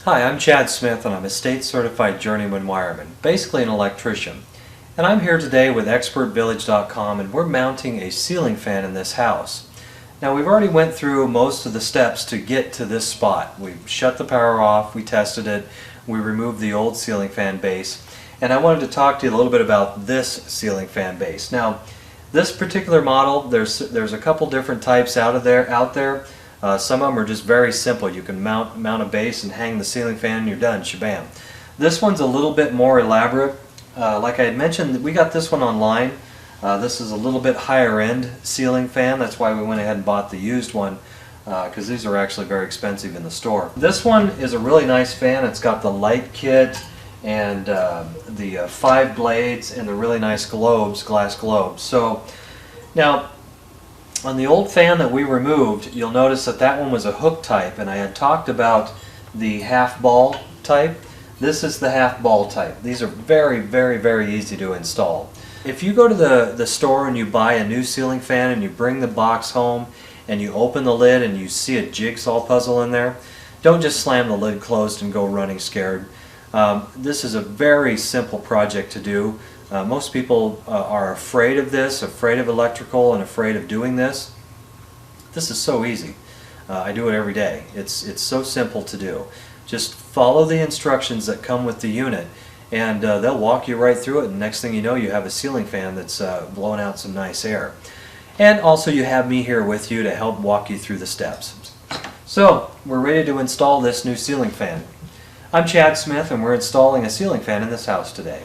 Hi, I'm Chad Smith and I'm a state certified journeyman wireman, basically an electrician. And I'm here today with expertvillage.com and we're mounting a ceiling fan in this house. Now we've already went through most of the steps to get to this spot. We've shut the power off, we tested it, we removed the old ceiling fan base, and I wanted to talk to you a little bit about this ceiling fan base. Now this particular model, there's a couple different types out there. Some of them are just very simple. You can mount a base and hang the ceiling fan and you're done, shabam. This one's a little bit more elaborate. Like I had mentioned, we got this one online. This is a little bit higher end ceiling fan. That's why we went ahead and bought the used one, because these are actually very expensive in the store. This one is a really nice fan. It's got the light kit and the 5 blades and the really nice globes, glass globes. So now on the old fan that we removed, you'll notice that that one was a hook type, and I had talked about the half ball type. This is the half ball type. These are very easy to install. If you go to the store and you buy a new ceiling fan and you bring the box home and you open the lid and you see a jigsaw puzzle in there, don't just slam the lid closed and go running scared. This is a very simple project to do. Most people are afraid of this, afraid of electrical, and afraid of doing this. This is so easy. I do it every day. It's so simple to do. Just follow the instructions that come with the unit, and they'll walk you right through it, and next thing you know, you have a ceiling fan that's blowing out some nice air. And also you have me here with you to help walk you through the steps. So we're ready to install this new ceiling fan. I'm Chad Smith and we're installing a ceiling fan in this house today.